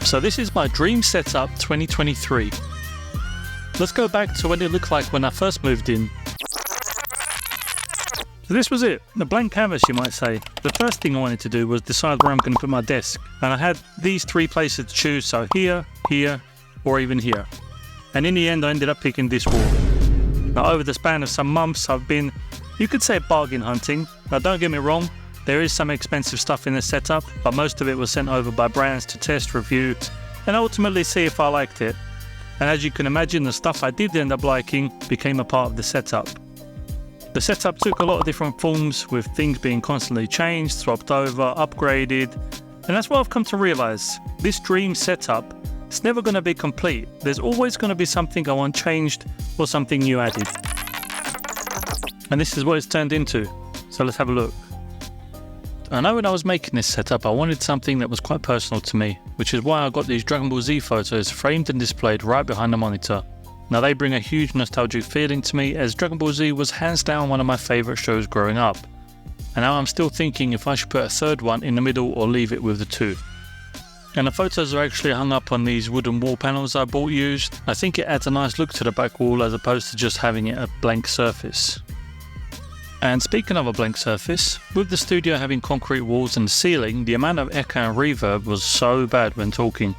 So this is my dream setup 2023. Let's go back to what it looked like when I first moved in. So this was it, the blank canvas you might say. The first thing I wanted to do was decide where I'm going to put my desk. And I had these three places to choose, so here, here, or even here. And in the end I ended up picking this wall. Now over the span of some months I've been, you could say, bargain hunting. Now don't get me wrong, there is some expensive stuff in the setup, but most of it was sent over by brands to test, review, and ultimately see if I liked it. And as you can imagine, the stuff I did end up liking became a part of the setup. The setup took a lot of different forms, with things being constantly changed, swapped over, upgraded, and that's what I've come to realise. This dream setup, it's never going to be complete. There's always going to be something I want changed or something new added. And this is what it's turned into. So let's have a look. I know when I was making this setup I wanted something that was quite personal to me, which is why I got these Dragon Ball Z photos framed and displayed right behind the monitor. Now they bring a huge nostalgic feeling to me, as Dragon Ball Z was hands down one of my favourite shows growing up. And now I'm still thinking if I should put a third one in the middle or leave it with the two. And the photos are actually hung up on these wooden wall panels I bought used. I think it adds a nice look to the back wall as opposed to just having it a blank surface. And speaking of a blank surface, with the studio having concrete walls and ceiling, the amount of echo and reverb was so bad when talking.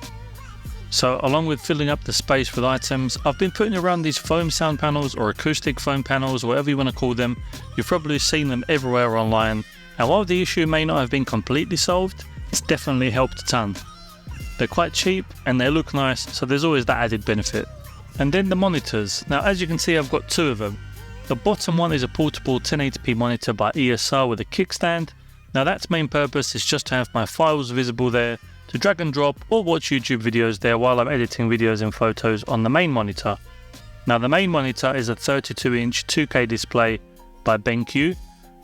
So along with filling up the space with items, I've been putting around these foam sound panels or acoustic foam panels, whatever you want to call them. You've probably seen them everywhere online, and while the issue may not have been completely solved, it's definitely helped a ton. They're quite cheap and they look nice, so there's always that added benefit. And then the monitors. Now as you can see, I've got two of them. The bottom one is a portable 1080p monitor by ESR with a kickstand. Now that's main purpose is just to have my files visible there, to drag and drop or watch YouTube videos there while I'm editing videos and photos on the main monitor. Now the main monitor is a 32-inch 2K display by BenQ,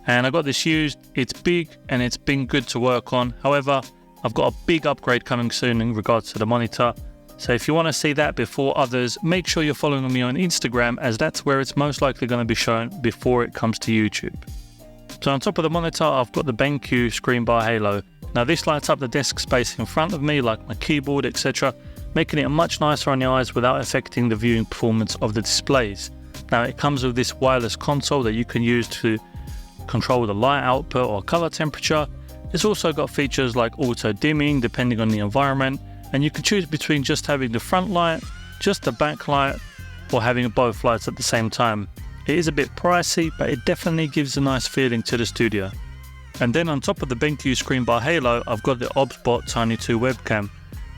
and I got this used. It's big and it's been good to work on. However, I've got a big upgrade coming soon in regards to the monitor. So if you want to see that before others, make sure you're following me on Instagram, as that's where it's most likely going to be shown before it comes to YouTube. So on top of the monitor, I've got the BenQ Screen Bar Halo. Now this lights up the desk space in front of me, like my keyboard, etc., making it much nicer on the eyes without affecting the viewing performance of the displays. Now it comes with this wireless console that you can use to control the light output or color temperature. It's also got features like auto dimming depending on the environment, and you can choose between just having the front light, just the back light, or having both lights at the same time. It is a bit pricey, but it definitely gives a nice feeling to the studio. And then on top of the BenQ Screen Bar Halo, I've got the OBSBot Tiny 2 webcam.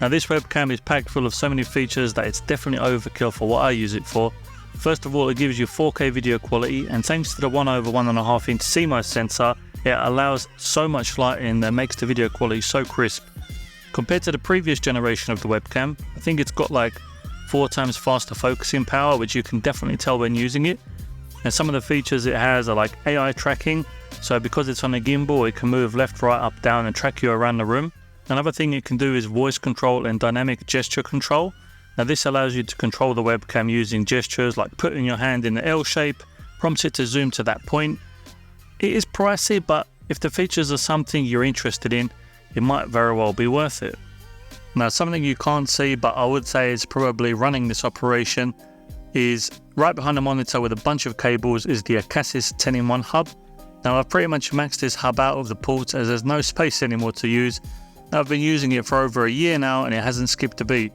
Now this webcam is packed full of so many features that it's definitely overkill for what I use it for. First of all, it gives you 4K video quality, and thanks to the 1/1.5 inch CMOS sensor, it allows so much lighting that makes the video quality so crisp. Compared to the previous generation of the webcam, I think it's got like 4 times faster focusing power, which you can definitely tell when using it. And some of the features it has are like AI tracking, so because it's on a gimbal it can move left, right, up, down and track you around the room. Another thing it can do is voice control and dynamic gesture control. Now this allows you to control the webcam using gestures like putting your hand in the L shape, prompts it to zoom to that point. It is pricey, but if the features are something you're interested in, it might very well be worth it. Now something you can't see, but I would say is probably running this operation, is right behind the monitor with a bunch of cables is the Acasis 10-in-1 hub. Now I've pretty much maxed this hub out of the ports as there's no space anymore to use. Now, I've been using it for over a year now and it hasn't skipped a beat.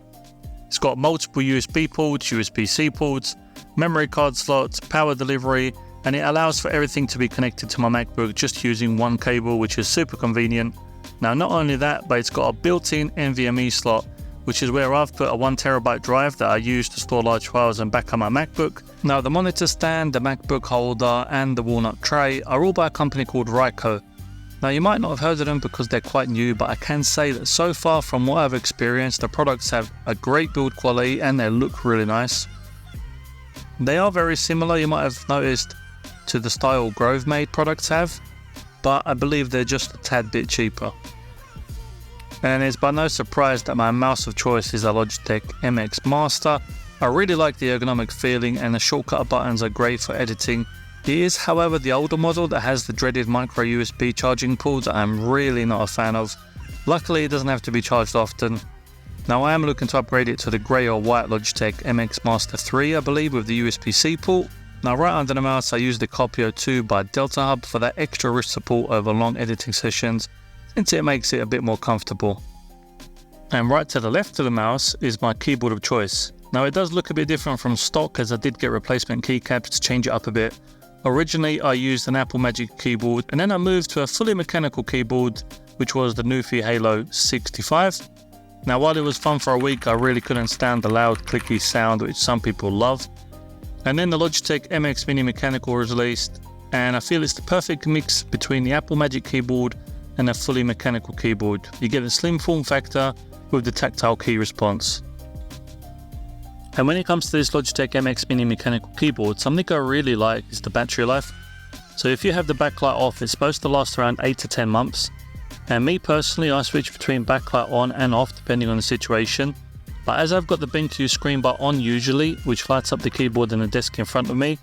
It's got multiple USB ports, USB-C ports, memory card slots, power delivery, and it allows for everything to be connected to my MacBook just using one cable, which is super convenient. Now not only that, but it's got a built-in NVMe slot, which is where I've put a 1TB drive that I use to store large files and back up my MacBook. Now the monitor stand, the MacBook holder and the walnut tray are all by a company called Ryco. Now you might not have heard of them because they're quite new, but I can say that so far from what I've experienced, the products have a great build quality and they look really nice. They are very similar, you might have noticed, to the style Grovemade products have, but I believe they're just a tad bit cheaper. And it's by no surprise that my mouse of choice is a Logitech MX Master. I really like the ergonomic feeling and the shortcut buttons are great for editing. It is, however, the older model that has the dreaded micro USB charging port that I'm really not a fan of. Luckily it doesn't have to be charged often. Now I am looking to upgrade it to the grey or white Logitech MX Master 3, I believe, with the USB-C port. Now right under the mouse I use the Carpio 2 by Delta Hub for that extra wrist support over long editing sessions, since it makes it a bit more comfortable. And right to the left of the mouse is my keyboard of choice. Now it does look a bit different from stock, as I did get replacement keycaps to change it up a bit. Originally I used an Apple Magic keyboard, and then I moved to a fully mechanical keyboard, which was the Nufy Halo 65. Now while it was fun for a week, I really couldn't stand the loud clicky sound which some people love. And then the Logitech MX Mini Mechanical was released, and I feel it's the perfect mix between the Apple Magic keyboard and a fully mechanical keyboard. You get a slim form factor with the tactile key response. And when it comes to this Logitech MX Mini Mechanical keyboard, something I really like is the battery life. So if you have the backlight off, it's supposed to last around 8 to 10 months. And me personally, I switch between backlight on and off depending on the situation. But as I've got the BenQ screen bar on usually, which lights up the keyboard and the desk in front of me,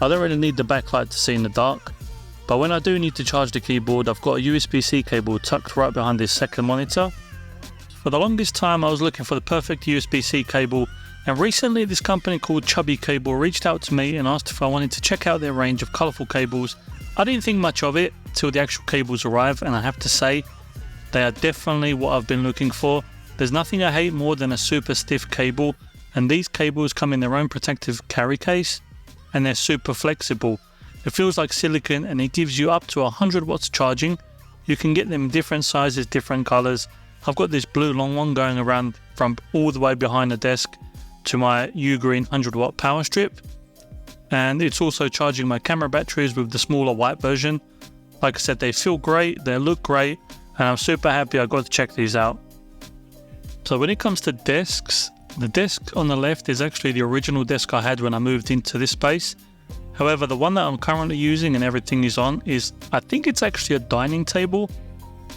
I don't really need the backlight to see in the dark. But when I do need to charge the keyboard, I've got a USB-C cable tucked right behind this second monitor. For the longest time I was looking for the perfect USB-C cable, and recently this company called Chubby Cable reached out to me and asked if I wanted to check out their range of colourful cables. I didn't think much of it till the actual cables arrive, and I have to say, they are definitely what I've been looking for. There's nothing I hate more than a super stiff cable, and these cables come in their own protective carry case, and they're super flexible. It feels like silicone, and it gives you up to 100 watts charging. You can get them in different sizes, different colours. I've got this blue long one going around from all the way behind the desk to my Ugreen 100 watt power strip, and it's also charging my camera batteries with the smaller white version. Like I said, they feel great, they look great, and I'm super happy I got to check these out. So when it comes to desks, the desk on the left is actually the original desk I had when I moved into this space. However, the one that I'm currently using and everything is on is, I think it's actually a dining table.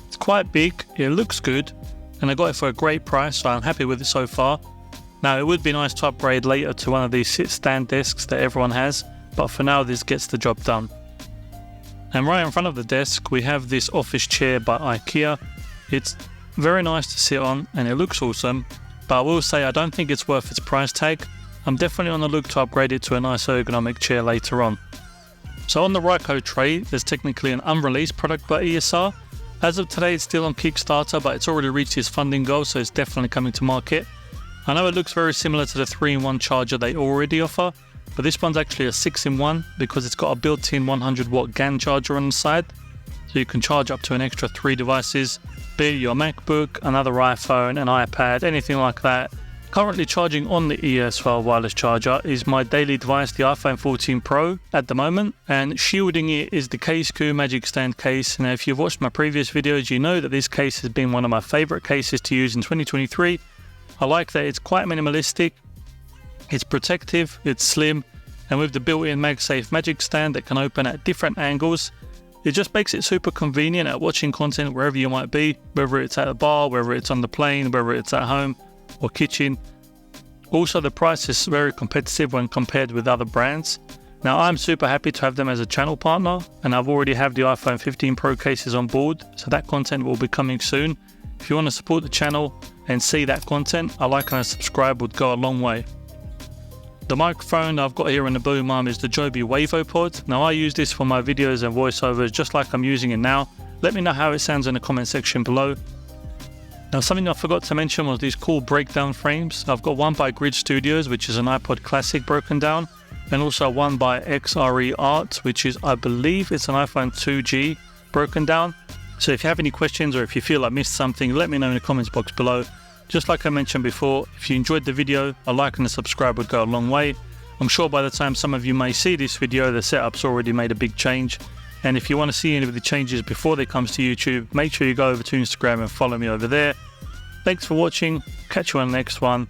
It's quite big, it looks good, and I got it for a great price, so I'm happy with it so far. Now it would be nice to upgrade later to one of these sit-stand desks that everyone has, but for now this gets the job done. And right in front of the desk we have this office chair by IKEA. It's very nice to sit on and it looks awesome, but I will say I don't think it's worth its price tag. I'm definitely on the look to upgrade it to a nice ergonomic chair later on. So on the Ryco tray there's technically an unreleased product by ESR. As of today it's still on Kickstarter, but it's already reached its funding goal, so it's definitely coming to market. I know it looks very similar to the 3-in-1 charger they already offer, but this one's actually a 6-in-1 because it's got a built-in 100 watt GAN charger on the side, so you can charge up to an extra 3 devices, be it your MacBook, another iPhone, an iPad, anything like that. Currently charging on the ES12 wireless charger is my daily device, the iPhone 14 Pro at the moment, and shielding it is the K-Screw Magic Stand case. Now if you've watched my previous videos, you know that this case has been one of my favourite cases to use in 2023. I like that it's quite minimalistic, it's protective, it's slim, and with the built-in MagSafe Magic Stand that can open at different angles, it just makes it super convenient at watching content wherever you might be, whether it's at a bar, whether it's on the plane, whether it's at home or kitchen. Also the price is very competitive when compared with other brands. Now I'm super happy to have them as a channel partner, and I've already have the iPhone 15 Pro cases on board, so that content will be coming soon. If you want to support the channel and see that content, a like and a subscribe would go a long way. The microphone I've got here in the boom arm is the Joby WavoPod. Now I use this for my videos and voiceovers just like I'm using it now. Let me know how it sounds in the comment section below. Now something I forgot to mention was these cool breakdown frames. I've got one by Grid Studios, which is an iPod Classic broken down, and also one by XRE Art, which is, I believe it's an iPhone 2G broken down. So if you have any questions or if you feel I missed something, let me know in the comments box below. Just like I mentioned before, if you enjoyed the video, a like and a subscribe would go a long way. I'm sure by the time some of you may see this video, the setup's already made a big change. And if you want to see any of the changes before they comes to YouTube, make sure you go over to Instagram and follow me over there. Thanks for watching, catch you on the next one.